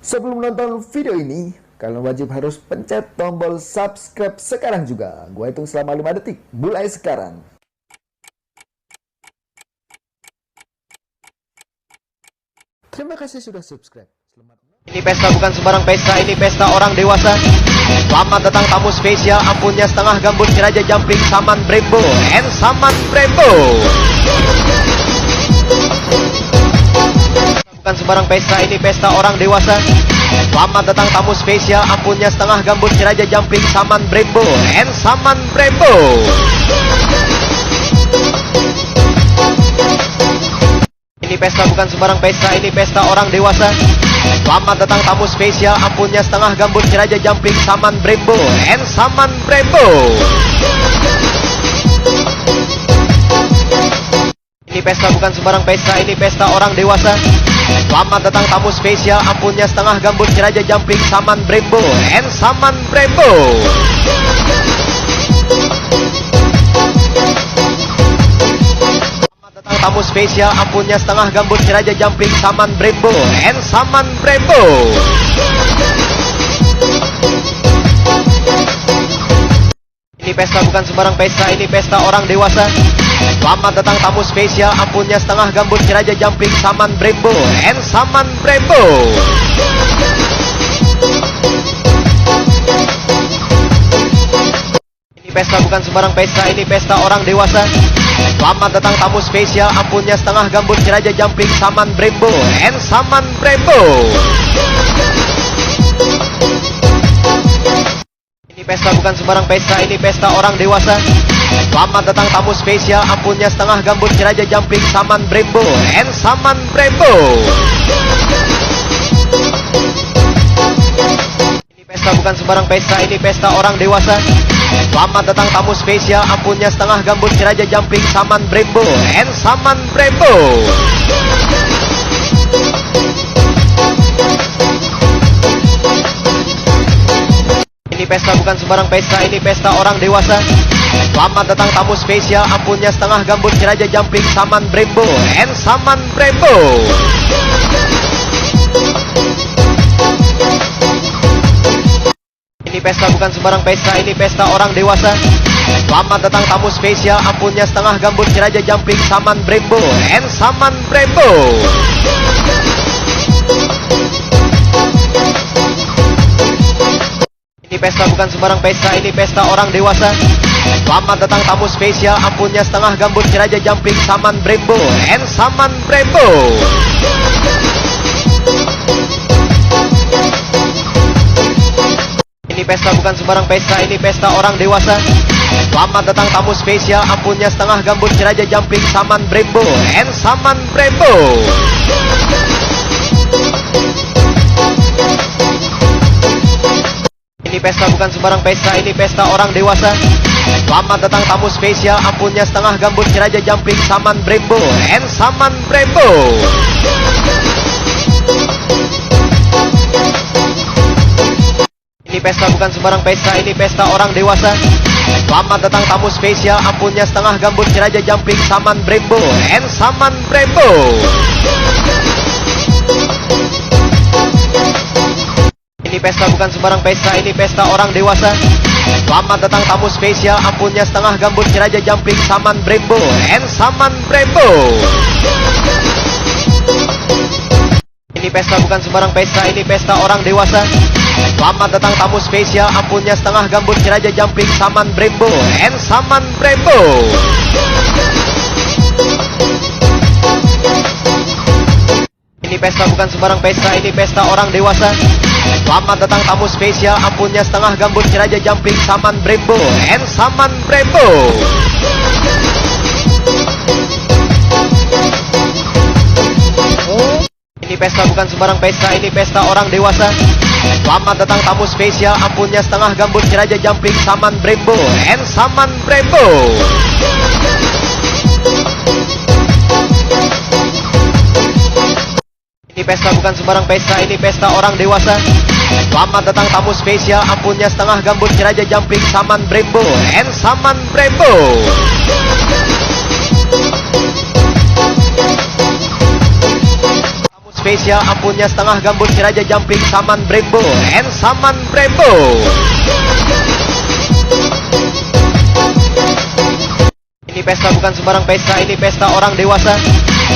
Sebelum menonton video ini, kalian wajib harus pencet tombol subscribe sekarang juga. Gua hitung selama 5 detik, mulai sekarang. Terima kasih sudah subscribe. Ini pesta bukan sembarang pesta, ini pesta orang dewasa. Selamat datang tamu spesial, ampunnya setengah gambut, si Raja Jumping, Saman Brembo, and Saman Brembo. Bukan sembarang pesta, ini pesta orang dewasa. Selamat datang tamu spesial, ampunnya setengah gambut, si Raja Jumping, Saman Brembo, and Saman Brembo. Ini pesta bukan sembarang pesta, ini pesta orang dewasa. Selamat datang tamu spesial, ampunnya setengah gambut, si Raja Jumping, Saman Brembo, and Saman Brembo. Ini pesta bukan sembarang pesta, ini pesta orang dewasa. Selamat datang tamu spesial, ampunnya setengah gambut, si Raja Jumping, Saman Brembo, and Saman Brembo. Datang tamu spesial, ampunnya setengah gambut, si Raja Jumping, Saman Brembo, and Saman Brembo. Ini pesta bukan sembarang pesta, ini pesta orang dewasa. Selamat datang tamu spesial, ampunnya setengah gambut, si Raja Jumping, Saman Brembo, and Saman Brembo. Ini pesta bukan sembarang pesta, ini pesta orang dewasa. Selamat datang tamu spesial, ampunnya setengah gambut, si Raja Jumping, Saman Brembo, and Saman Brembo. Ini pesta bukan sembarang pesta, ini pesta orang dewasa. Selamat datang tamu spesial, ampunnya setengah gambut, si Raja Jumping, Saman Brembo, and Saman Brembo. Pesta bukan sembarang pesta, ini pesta orang dewasa. Selamat datang tamu spesial, ampunnya setengah gambut, si Raja Jumping, Saman Brembo, and Saman Brembo. Ini pesta bukan sembarang pesta, ini pesta orang dewasa. Selamat datang tamu spesial, ampunnya setengah gambut, si Raja Jumping, Saman Brembo, and Saman Brembo. Ini pesta bukan sembarang pesta, ini pesta orang dewasa. Selamat datang tamu spesial, ampunnya setengah gambut, si Raja Jumping, Saman Brembo, and Saman Brembo. Ini pesta bukan sembarang pesta, ini pesta orang dewasa. Selamat datang tamu spesial, ampunnya setengah gambut, si Raja Jumping, Saman Brembo, and Saman Brembo. Ini pesta bukan sembarang pesta, ini pesta orang dewasa. Selamat datang tamu spesial, ampunnya setengah gambut, si Raja Jumping, Saman Brembo, and Saman Brembo. Ini pesta bukan sembarang pesta, ini pesta orang dewasa. Selamat datang tamu spesial, ampunnya setengah gambut, si Raja Jumping, Saman Brembo, and Saman Brembo. Ini pesta bukan sembarang pesta, ini pesta orang dewasa. Selamat datang tamu spesial, ampunnya setengah gambut, si Raja Jumping, Saman Brembo, and Saman Brembo. Ini pesta bukan sembarang pesta, ini pesta orang dewasa. Selamat datang tamu spesial, ampunnya setengah gambut, si Raja Jumping, Saman Brembo, and Saman Brembo. Ini pesta bukan sembarang pesta, ini pesta orang dewasa. Selamat datang tamu spesial, ampunnya setengah gambut, si Raja Jumping, Saman Brembo, and Saman Brembo. Ini pesta bukan sembarang pesta, ini pesta orang dewasa. Selamat datang tamu spesial, ampunnya setengah gambut, si Raja Jumping, Saman Brembo, and Saman Brembo. Ini pesta bukan sembarang pesta, ini pesta orang dewasa. Selamat datang tamu spesial, ampunnya setengah gambut, si Raja Jumping, Saman Brembo, and Saman Brembo. Ini pesta bukan sembarang pesta, ini pesta orang dewasa. Selamat datang tamu spesial, ampunnya setengah gambut, si Raja Jumping, Saman Brembo, and Saman Brembo. spesial, ampunnya setengah gambut si Raja Jumping, Saman Brembo, and Saman Brembo. Ini pesta bukan sembarang pesta, ini pesta orang dewasa.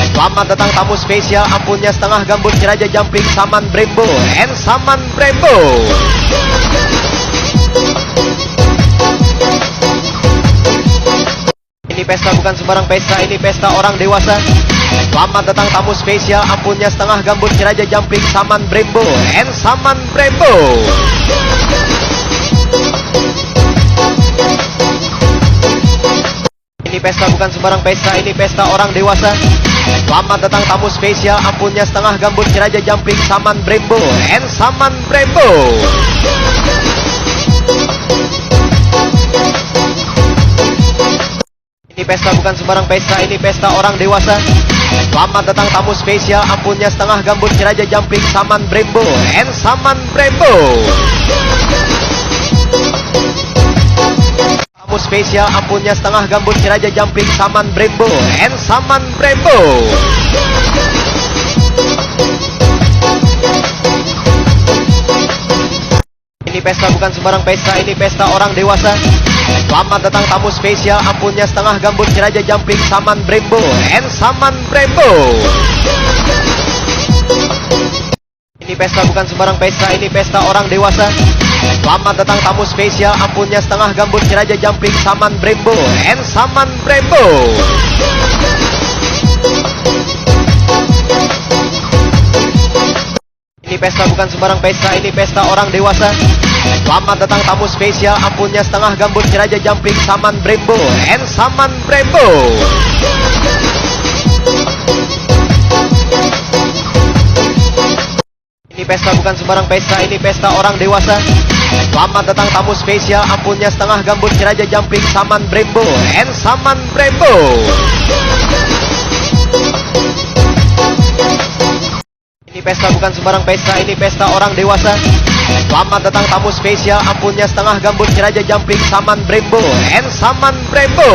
Selamat datang tamu spesial, ampunnya setengah gambut si Raja Jumping, Saman Brembo, and Saman Brembo. Ini pesta bukan sembarang pesta, ini pesta orang dewasa. Selamat datang tamu spesial, ampunnya setengah gambut si Raja Jumping, Saman Brembo, and Saman Brembo. Ini pesta bukan sembarang pesta, ini pesta orang dewasa. Selamat datang tamu spesial, ampunnya setengah gambut si Raja Jumping, Saman Brembo, and Saman Brembo. Ini pesta bukan sembarang pesta, ini pesta orang dewasa. Selamat datang tamu spesial, ampunnya setengah gambut si Raja Jumping, Saman Brembo, and Saman Brembo. Tamu spesial, ampunnya setengah gambut si Raja Jumping, Saman Brembo, and Saman Brembo. Ini pesta bukan sembarang pesta, ini pesta orang dewasa. Selamat datang tamu spesial, ampunnya setengah gambut si Raja Jumping, Saman Brembo, and Saman Brembo. Ini pesta bukan sembarang pesta, ini pesta orang dewasa. Selamat datang tamu spesial, ampunnya setengah gambut si Raja Jumping, Saman Brembo, and Saman Brembo. Ini pesta bukan sembarang pesta, ini pesta orang dewasa. Selamat datang tamu spesial, ampunnya setengah gambut si Raja Jumping, Saman Brembo, and Saman Brembo. Ini pesta bukan sembarang pesta, ini pesta orang dewasa. Selamat datang tamu spesial, ampunnya setengah gambut si Raja Jumping, Saman Brembo, and Saman Brembo. Ini pesta bukan sembarang pesta, ini pesta orang dewasa. Selamat datang tamu spesial, ampunnya setengah gambut si Raja Jumping, Saman Brembo, and Saman Brembo.